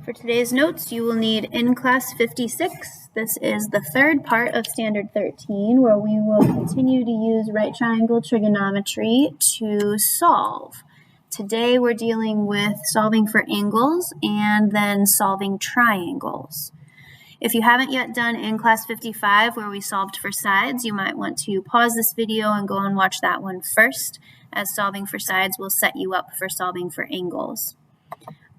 For today's notes, you will need in-class 56. This is the third part of Standard 13, where we will continue to use right triangle trigonometry to solve. Today, we're dealing with solving for angles and then solving triangles. If you haven't yet done in-class 55, where we solved for sides, you might want to pause this video and go and watch that one first, as solving for sides will set you up for solving for angles.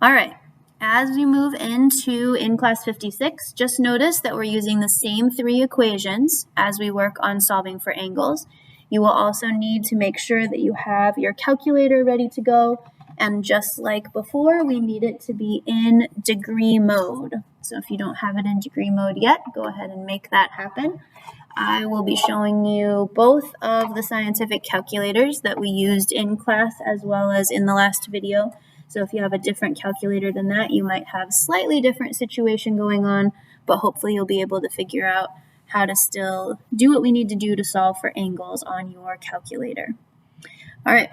All right. As we move into in-class 56, just notice that we're using the same three equations as we work on solving for angles. You will also need to make sure that you have your calculator ready to go. And just like before, we need it to be in degree mode. So if you don't have it in degree mode yet, go ahead and make that happen. I will be showing you both of the scientific calculators that we used in class as well as in the last video. So if you have a different calculator than that, you might have a slightly different situation going on, but hopefully you'll be able to figure out how to still do what we need to do to solve for angles on your calculator. All right,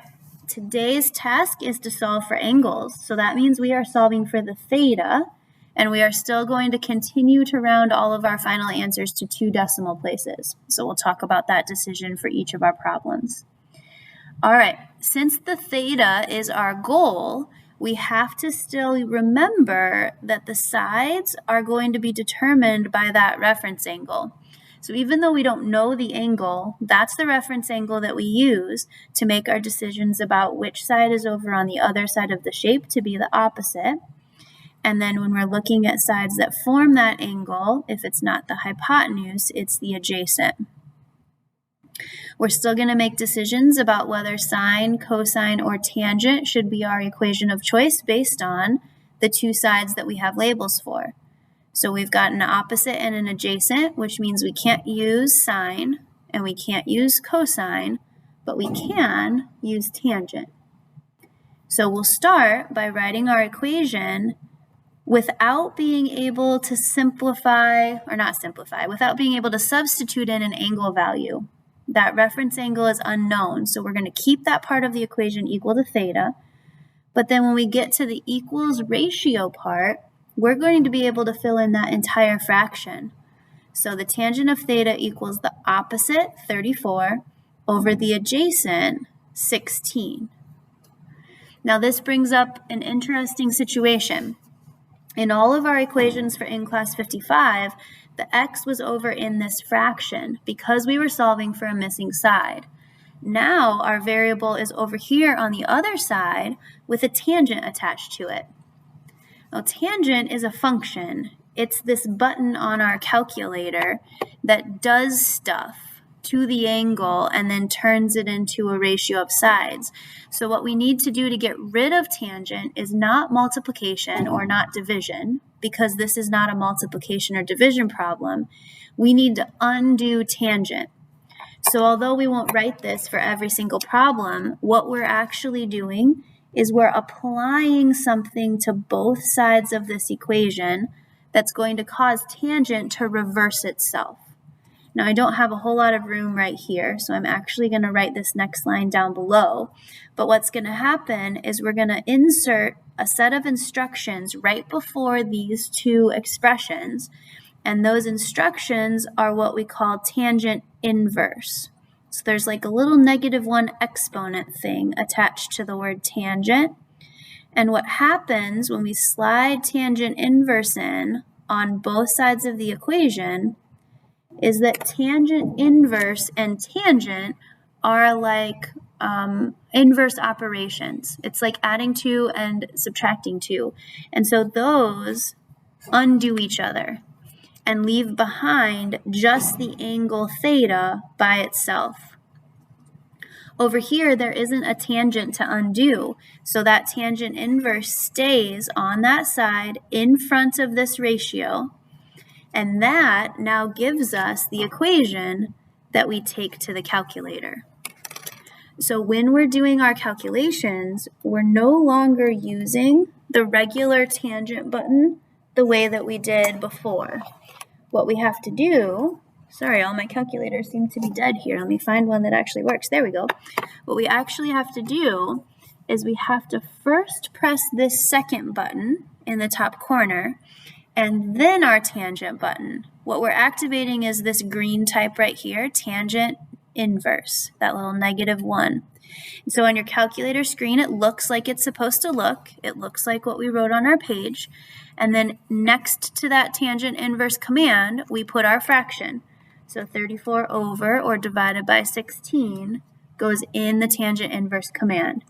today's task is to solve for angles. So that means we are solving for the theta, and we are still going to continue to round all of our final answers to 2 decimal places. So we'll talk about that decision for each of our problems. All right, since the theta is our goal, we have to still remember that the sides are going to be determined by that reference angle. So even though we don't know the angle, that's the reference angle that we use to make our decisions about which side is over on the other side of the shape to be the opposite. And then when we're looking at sides that form that angle, if it's not the hypotenuse, it's the adjacent. We're still going to make decisions about whether sine, cosine, or tangent should be our equation of choice based on the 2 sides that we have labels for. So we've got an opposite and an adjacent, which means we can't use sine and we can't use cosine, but we can use tangent. So we'll start by writing our equation without being able to without being able to substitute in an angle value. That reference angle is unknown, so we're going to keep that part of the equation equal to theta. But then when we get to the equals ratio part, we're going to be able to fill in that entire fraction. So the tangent of theta equals the opposite, 34, over the adjacent, 16. Now this brings up an interesting situation. In all of our equations for in-class 55, the x was over in this fraction because we were solving for a missing side. Now our variable is over here on the other side with a tangent attached to it. Now tangent is a function. It's this button on our calculator that does stuff to the angle and then turns it into a ratio of sides. So what we need to do to get rid of tangent is not multiplication or not division, because this is not a multiplication or division problem. We need to undo tangent. So although we won't write this for every single problem, what we're actually doing is we're applying something to both sides of this equation that's going to cause tangent to reverse itself. Now, I don't have a whole lot of room right here, so I'm actually going to write this next line down below. But what's going to happen is we're going to insert a set of instructions right before these 2 expressions, and those instructions are what we call tangent inverse. So there's like a little -1 exponent thing attached to the word tangent. And what happens when we slide tangent inverse in on both sides of the equation is that tangent inverse and tangent are like inverse operations. It's like adding 2 and subtracting 2. And so those undo each other and leave behind just the angle theta by itself. Over here, there isn't a tangent to undo, so that tangent inverse stays on that side in front of this ratio. And that now gives us the equation that we take to the calculator. So when we're doing our calculations, we're no longer using the regular tangent button the way that we did before. What we have to do, sorry, all my calculators seem to be dead here. Let me find one that actually works. There we go. What we actually have to do is we have to first press this second button in the top corner and then our tangent button. What we're activating is this green type right here, tangent inverse, that little -1. So on your calculator screen, it looks like it's supposed to look. It looks like what we wrote on our page. And then next to that tangent inverse command, we put our fraction. So 34 over or divided by 16 goes in the tangent inverse command.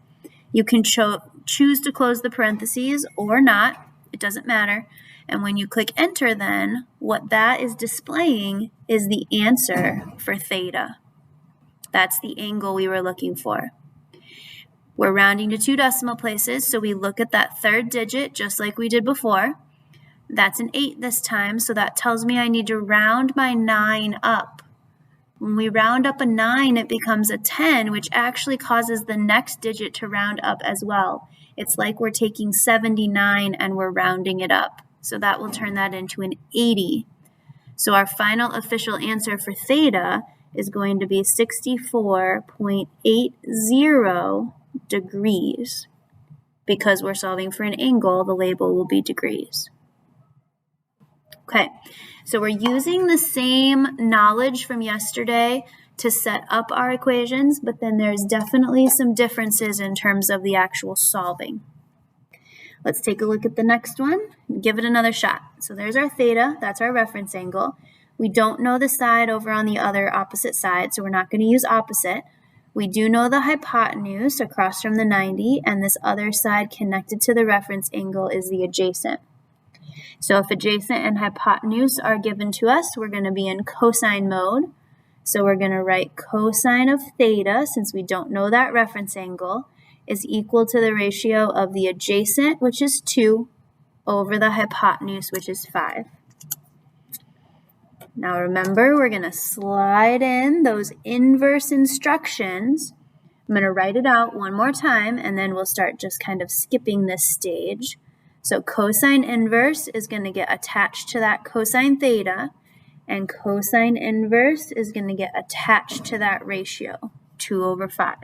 You can choose to close the parentheses or not. It doesn't matter. And when you click enter then, what that is displaying is the answer for theta. That's the angle we were looking for. We're rounding to 2 decimal places, so we look at that third digit just like we did before. That's an 8 this time, so that tells me I need to round my 9 up. When we round up a 9, it becomes a 10, which actually causes the next digit to round up as well. It's like we're taking 79 and we're rounding it up. So that will turn that into an 80. So our final official answer for theta is going to be 64.80 degrees. Because we're solving for an angle, the label will be degrees. Okay, so we're using the same knowledge from yesterday to set up our equations, but then there's definitely some differences in terms of the actual solving. Let's take a look at the next one and give it another shot. So there's our theta, that's our reference angle. We don't know the side over on the other opposite side, so we're not going to use opposite. We do know the hypotenuse across from the 90, and this other side connected to the reference angle is the adjacent. So if adjacent and hypotenuse are given to us, we're going to be in cosine mode. So we're going to write cosine of theta, since we don't know that reference angle, is equal to the ratio of the adjacent, which is 2, over the hypotenuse, which is 5. Now remember, we're going to slide in those inverse instructions. I'm going to write it out one more time, and then we'll start just kind of skipping this stage. So cosine inverse is going to get attached to that cosine theta, and cosine inverse is going to get attached to that ratio, 2 over 5.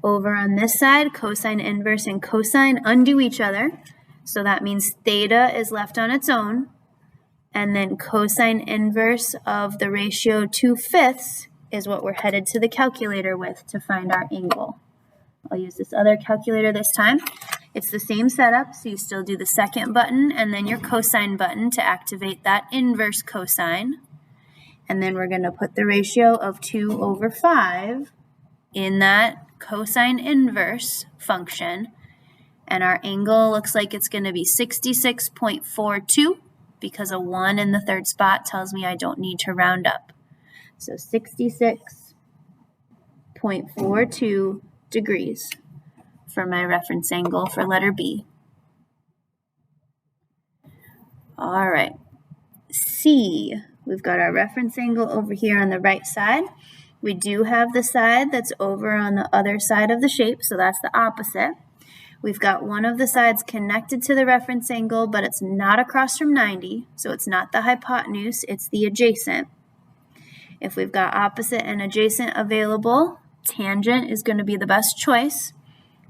Over on this side, cosine inverse and cosine undo each other, so that means theta is left on its own, and then cosine inverse of the ratio 2/5 is what we're headed to the calculator with to find our angle. I'll use this other calculator this time. It's the same setup, so you still do the second button and then your cosine button to activate that inverse cosine. And then we're going to put the ratio of 2 over 5 in that cosine inverse function. And our angle looks like it's going to be 66.42 because a 1 in the third spot tells me I don't need to round up. So 66.42 degrees for my reference angle for letter B. All right, C. We've got our reference angle over here on the right side. We do have the side that's over on the other side of the shape, so that's the opposite. We've got one of the sides connected to the reference angle, but it's not across from 90, so it's not the hypotenuse, it's the adjacent. If we've got opposite and adjacent available, tangent is going to be the best choice.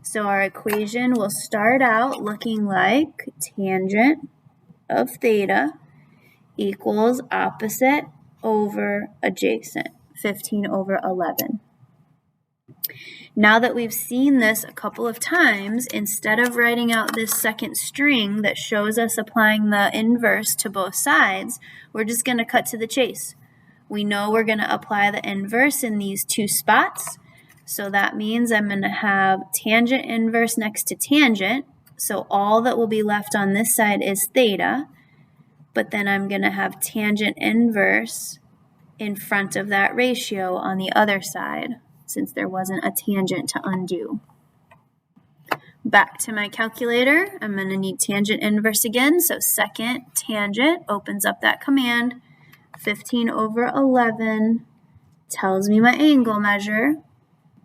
So our equation will start out looking like tangent of theta equals opposite over adjacent, 15 over 11. Now that we've seen this a couple of times, instead of writing out this second string that shows us applying the inverse to both sides, we're just going to cut to the chase. We know we're going to apply the inverse in these two spots. So that means I'm going to have tangent inverse next to tangent. So all that will be left on this side is theta. But then I'm going to have tangent inverse in front of that ratio on the other side, since there wasn't a tangent to undo. Back to my calculator, I'm going to need tangent inverse again. So second tangent opens up that command. 15 over 11 tells me my angle measure.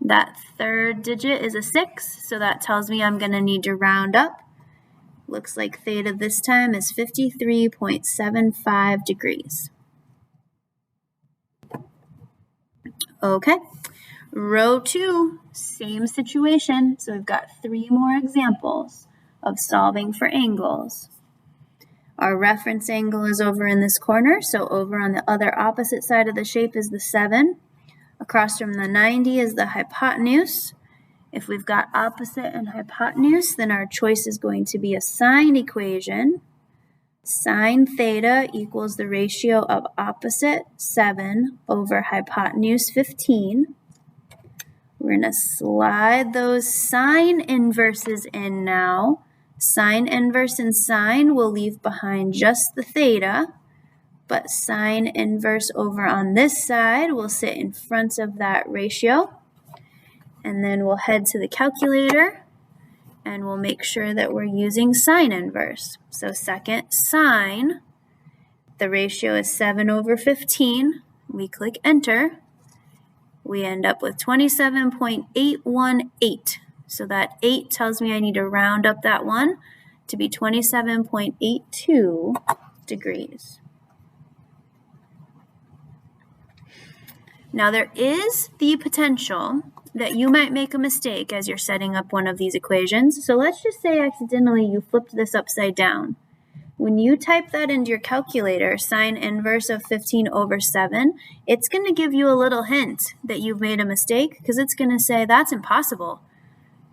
That third digit is a 6, so that tells me I'm going to need to round up. Looks like theta this time is 53.75 degrees. Okay, Row 2, same situation. So we've got 3 more examples of solving for angles. Our reference angle is over in this corner, so over on the other opposite side of the shape is the 7. Across from the 90 is the hypotenuse. If we've got opposite and hypotenuse, then our choice is going to be a sine equation. Sine theta equals the ratio of opposite 7 over hypotenuse 15. We're going to slide those sine inverses in now. Sine inverse and sine will leave behind just the theta, but sine inverse over on this side will sit in front of that ratio. And then we'll head to the calculator and we'll make sure that we're using sine inverse. So second sine, the ratio is 7 over 15. We click enter. We end up with 27.818. So that 8 tells me I need to round up that 1 to be 27.82 degrees. Now there is the potential that you might make a mistake as you're setting up one of these equations. So let's just say accidentally you flipped this upside down. When you type that into your calculator, sine inverse of 15 over 7, it's going to give you a little hint that you've made a mistake because it's going to say that's impossible.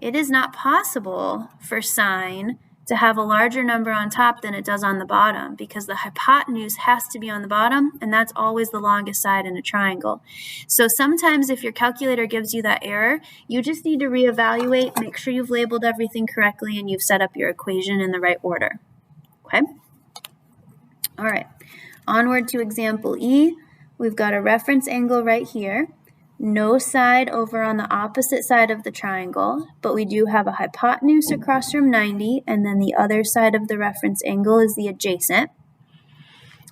It is not possible for sine to have a larger number on top than it does on the bottom because the hypotenuse has to be on the bottom, and that's always the longest side in a triangle. So sometimes if your calculator gives you that error, you just need to reevaluate, make sure you've labeled everything correctly, and you've set up your equation in the right order. Okay? All right, onward to example E. We've got a reference angle right here. No side over on the opposite side of the triangle, but we do have a hypotenuse across from 90, and then the other side of the reference angle is the adjacent.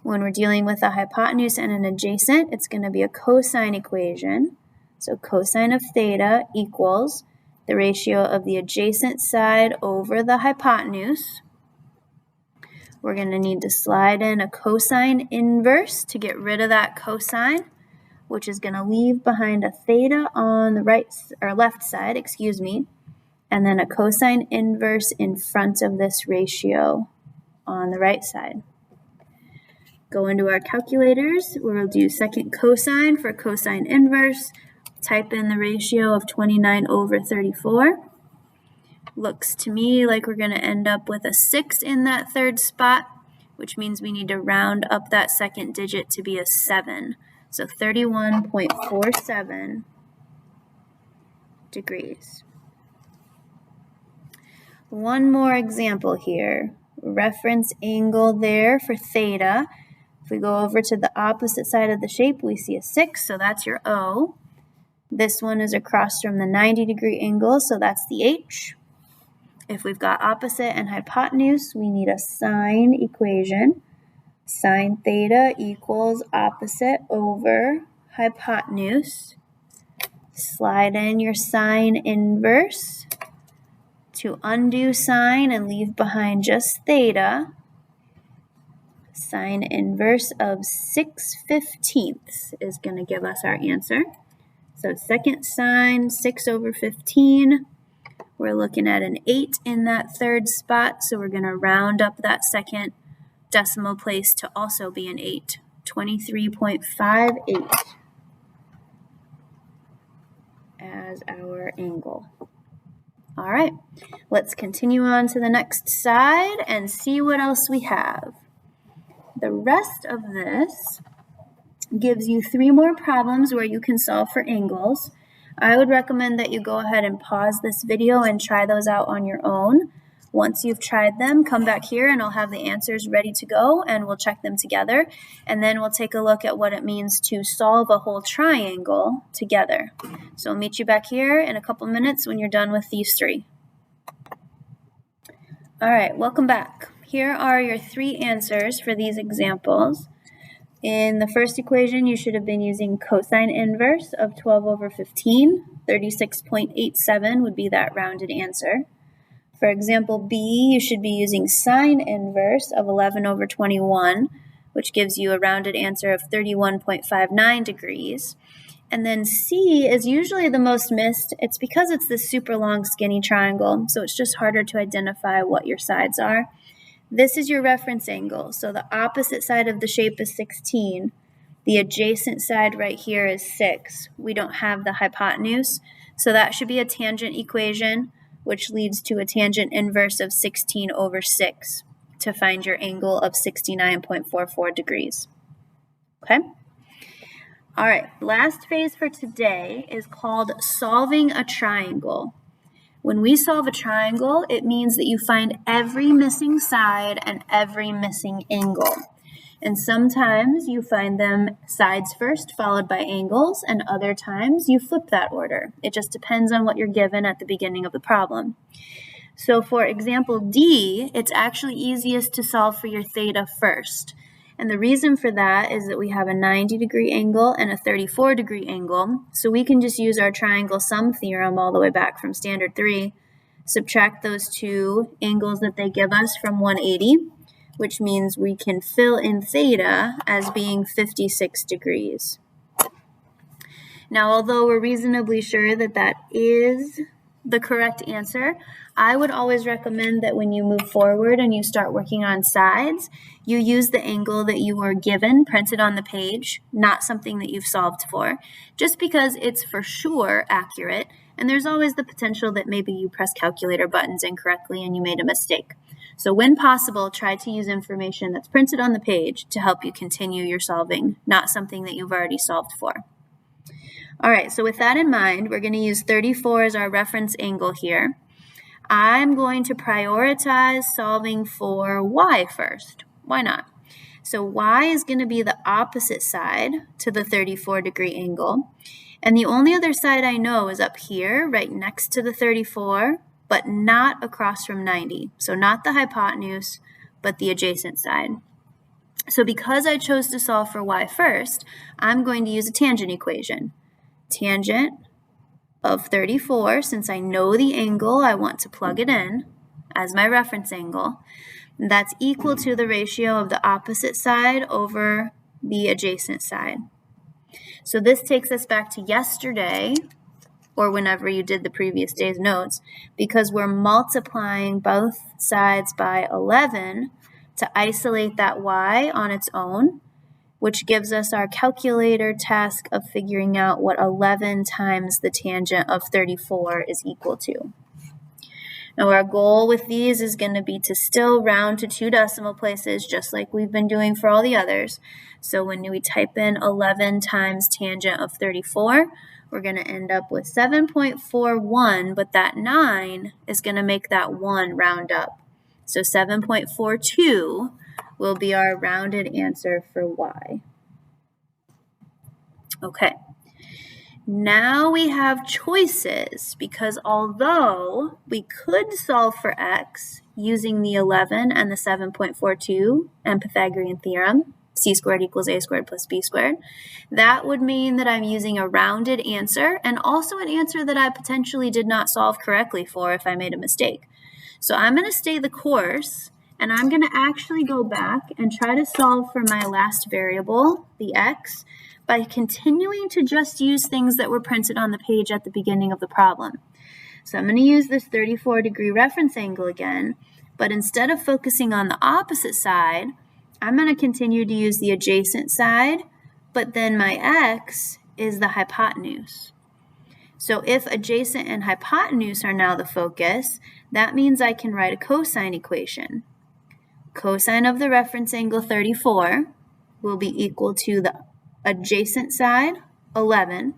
When we're dealing with a hypotenuse and an adjacent, it's going to be a cosine equation. So cosine of theta equals the ratio of the adjacent side over the hypotenuse. We're going to need to slide in a cosine inverse to get rid of that cosine, which is going to leave behind a theta on the right or left side, and then a cosine inverse in front of this ratio on the right side. Go into our calculators. We'll do second cosine for cosine inverse. Type in the ratio of 29 over 34. Looks to me like we're going to end up with a 6 in that third spot, which means we need to round up that second digit to be a 7. So 31.47 degrees. One more example here. Reference angle there for theta. If we go over to the opposite side of the shape, we see a 6, so that's your O. This one is across from the 90-degree angle, so that's the H. If we've got opposite and hypotenuse, we need a sine equation. Sine theta equals opposite over hypotenuse. Slide in your sine inverse to undo sine and leave behind just theta. Sine inverse of 6/15 is going to give us our answer. So second sine, 6 over 15. We're looking at an 8 in that third spot, so we're going to round up that second decimal place to also be an 8, 23.58 as our angle. All right, let's continue on to the next side and see what else we have. The rest of this gives you 3 more problems where you can solve for angles. I would recommend that you go ahead and pause this video and try those out on your own. Once you've tried them, come back here and I'll have the answers ready to go and we'll check them together. And then we'll take a look at what it means to solve a whole triangle together. So I'll meet you back here in a couple minutes when you're done with these 3. All right, welcome back. Here are your 3 answers for these examples. In the first equation, you should have been using cosine inverse of 12 over 15. 36.87 would be that rounded answer. For example B, you should be using sine inverse of 11 over 21, which gives you a rounded answer of 31.59 degrees. And then C is usually the most missed. It's because it's this super long skinny triangle, so it's just harder to identify what your sides are. This is your reference angle. So the opposite side of the shape is 16. The adjacent side right here is 6. We don't have the hypotenuse, so that should be a tangent equation, which leads to a tangent inverse of 16 over 6 to find your angle of 69.44 degrees. Okay? All right, last phase for today is called solving a triangle. When we solve a triangle, it means that you find every missing side and every missing angle. And sometimes you find them sides first, followed by angles, and other times you flip that order. It just depends on what you're given at the beginning of the problem. So for example D, it's actually easiest to solve for your theta first. And the reason for that is that we have a 90-degree angle and a 34-degree angle. So we can just use our triangle sum theorem all the way back from standard 3, subtract those two angles that they give us from 180, which means we can fill in theta as being 56 degrees. Now, although we're reasonably sure that that is the correct answer, I would always recommend that when you move forward and you start working on sides, you use the angle that you were given, printed on the page, not something that you've solved for, just because it's for sure accurate, and there's always the potential that maybe you press calculator buttons incorrectly and you made a mistake. So when possible, try to use information that's printed on the page to help you continue your solving, not something that you've already solved for. All right, so with that in mind, we're going to use 34 as our reference angle here. I'm going to prioritize solving for y first. Why not? So y is going to be the opposite side to the 34-degree angle. And the only other side I know is up here, right next to the 34, but not across from 90. So not the hypotenuse, but the adjacent side. So because I chose to solve for y first, I'm going to use a tangent equation. Tangent of 34, since I know the angle, I want to plug it in as my reference angle. That's equal to the ratio of the opposite side over the adjacent side. So this takes us back to yesterday, or whenever you did the previous day's notes, because we're multiplying both sides by 11 to isolate that y on its own, which gives us our calculator task of figuring out what 11 times the tangent of 34 is equal to. Now our goal with these is going to be to still round to 2 decimal places, just like we've been doing for all the others. So when we type in 11 times tangent of 34, we're going to end up with 7.41, but that 9 is going to make that 1 round up. So 7.42 will be our rounded answer for y. Okay. Now we have choices, because although we could solve for x using the 11 and the 7.42 and Pythagorean theorem, c squared equals a squared plus b squared, that would mean that I'm using a rounded answer and also an answer that I potentially did not solve correctly for if I made a mistake. So I'm going to stay the course, and I'm going to actually go back and try to solve for my last variable, the x, by continuing to just use things that were printed on the page at the beginning of the problem. So I'm going to use this 34-degree reference angle again, but instead of focusing on the opposite side, I'm going to continue to use the adjacent side, but then my x is the hypotenuse. So if adjacent and hypotenuse are now the focus, that means I can write a cosine equation. Cosine of the reference angle 34 will be equal to the adjacent side, 11,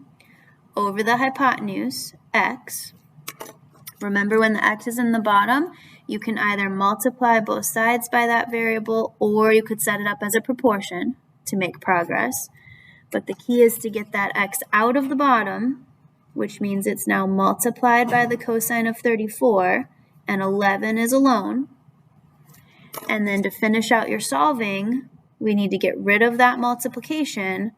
over the hypotenuse, x. Remember, when the x is in the bottom, you can either multiply both sides by that variable, or you could set it up as a proportion to make progress. But the key is to get that x out of the bottom, which means it's now multiplied by the cosine of 34, and 11 is alone. And then to finish out your solving, we need to get rid of that multiplication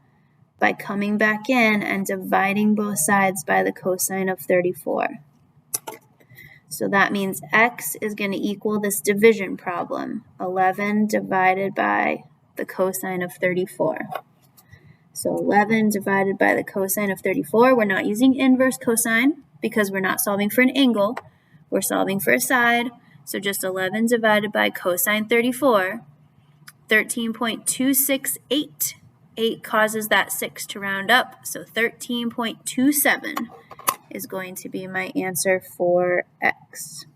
by coming back in and dividing both sides by the cosine of 34. So that means x is going to equal this division problem, 11 divided by the cosine of 34. So 11 divided by the cosine of 34. We're not using inverse cosine because we're not solving for an angle. We're solving for a side. So just 11 divided by cosine 34, 13.268. 8 causes that 6 to round up, so 13.27 is going to be my answer for x.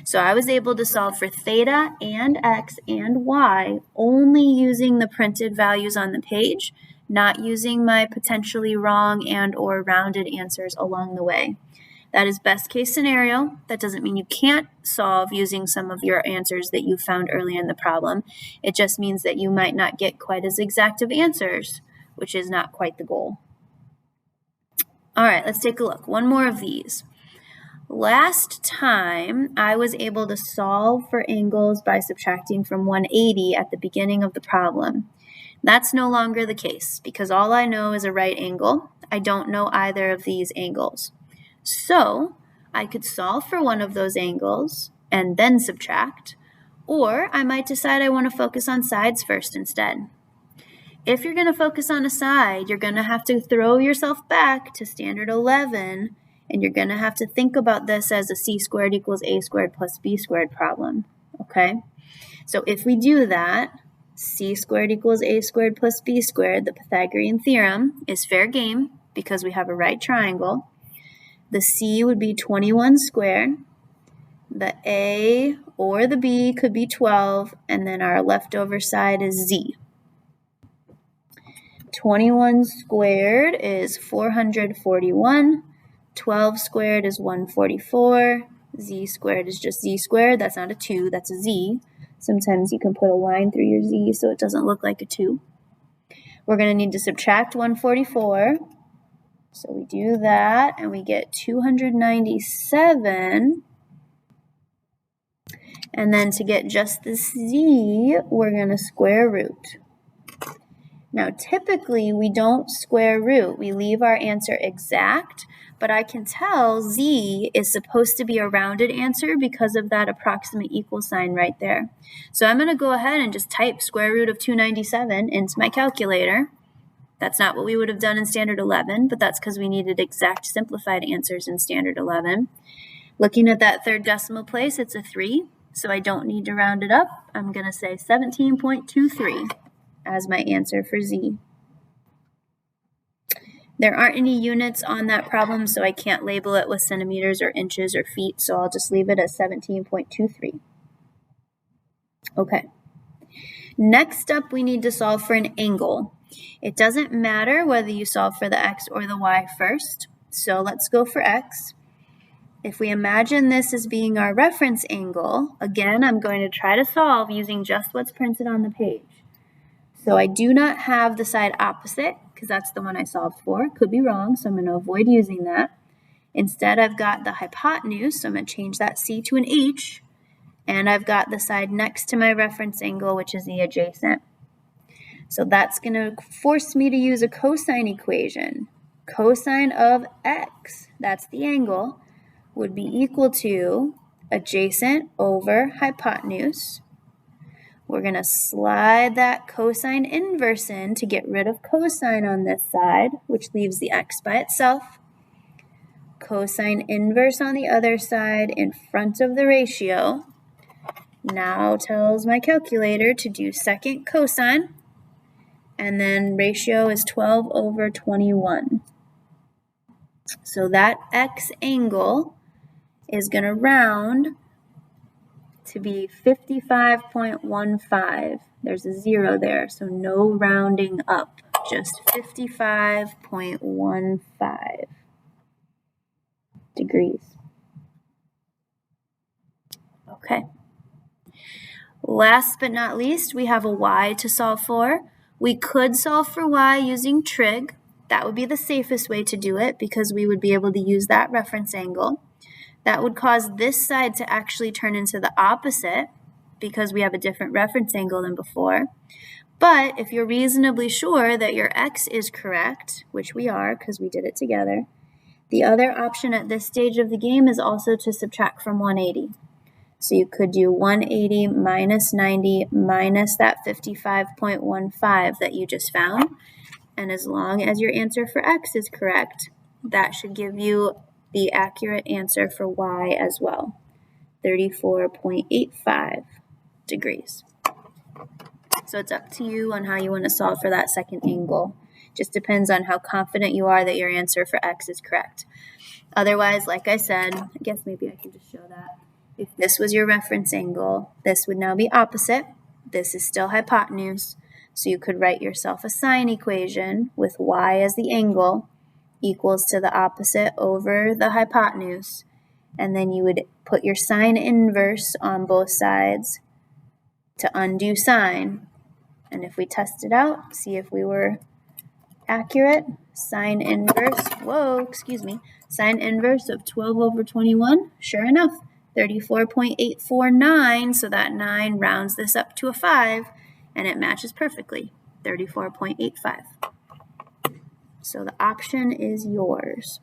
So I was able to solve for theta and x and y only using the printed values on the page, not using my potentially wrong and or rounded answers along the way. That is best case scenario. That doesn't mean you can't solve using some of your answers that you found earlier in the problem. It just means that you might not get quite as exact of answers, which is not quite the goal. All right, let's take a look. One more of these. Last time, I was able to solve for angles by subtracting from 180 at the beginning of the problem. That's no longer the case because all I know is a right angle. I don't know either of these angles. So I could solve for one of those angles and then subtract, or I might decide I want to focus on sides first instead. If you're going to focus on a side, you're going to have to throw yourself back to standard 11, and you're going to have to think about this as a c squared equals a squared plus b squared problem, okay? So if we do that, c squared equals a squared plus b squared, the Pythagorean theorem, is fair game because we have a right triangle. The c would be 21 squared. The a or the b could be 12, and then our leftover side is z. 21 squared is 441. 12 squared is 144. Z squared is just z squared. That's not a 2, that's a z. Sometimes you can put a line through your z so it doesn't look like a 2. We're going to need to subtract 144. So we do that, and we get 297. And then to get just the z, we're going to square root. Now, typically, we don't square root. We leave our answer exact, but I can tell z is supposed to be a rounded answer because of that approximate equal sign right there. So I'm going to go ahead and just type square root of 297 into my calculator. That's not what we would have done in standard 11, but that's because we needed exact simplified answers in standard 11. Looking at that third decimal place, it's a 3, so I don't need to round it up. I'm going to say 17.23 as my answer for z. There aren't any units on that problem, so I can't label it with centimeters or inches or feet, so I'll just leave it as 17.23. Okay. Next up, we need to solve for an angle. It doesn't matter whether you solve for the x or the y first, so let's go for x. If we imagine this as being our reference angle, again, I'm going to try to solve using just what's printed on the page. So I do not have the side opposite, because that's the one I solved for. Could be wrong, so I'm going to avoid using that. Instead, I've got the hypotenuse, so I'm going to change that c to an h, and I've got the side next to my reference angle, which is the adjacent. So that's going to force me to use a cosine equation. Cosine of x, that's the angle, would be equal to adjacent over hypotenuse. We're going to slide that cosine inverse in to get rid of cosine on this side, which leaves the x by itself. Cosine inverse on the other side in front of the ratio. Now tells my calculator to do second cosine. And then ratio is 12 over 21. So that x angle is going to round to be 55.15. There's a 0 there, so no rounding up, just 55.15 degrees. Okay. Last but not least, we have a y to solve for. We could solve for y using trig. That would be the safest way to do it because we would be able to use that reference angle. That would cause this side to actually turn into the opposite because we have a different reference angle than before. But if you're reasonably sure that your x is correct, which we are because we did it together, the other option at this stage of the game is also to subtract from 180. So you could do 180 minus 90 minus that 55.15 that you just found. And as long as your answer for x is correct, that should give you the accurate answer for y as well, 34.85 degrees. So it's up to you on how you want to solve for that second angle. Just depends on how confident you are that your answer for x is correct. Otherwise, like I said, I guess maybe I can just show that. If this was your reference angle, this would now be opposite. This is still hypotenuse. So you could write yourself a sine equation with y as the angle equals to the opposite over the hypotenuse. And then you would put your sine inverse on both sides to undo sine. And if we test it out, see if we were accurate, sine inverse, sine inverse of 12 over 21, sure enough, 34.849, so that 9 rounds this up to a 5, and it matches perfectly, 34.85. So the option is yours.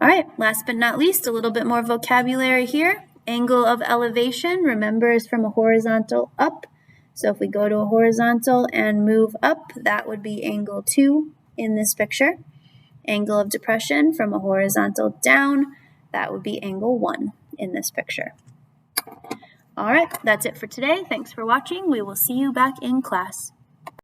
All right, last but not least, a little bit more vocabulary here. Angle of elevation, remember, is from a horizontal up. So if we go to a horizontal and move up, that would be angle 2 in this picture. Angle of depression from a horizontal down, that would be angle 1 in this picture. All right, that's it for today. Thanks for watching. We will see you back in class.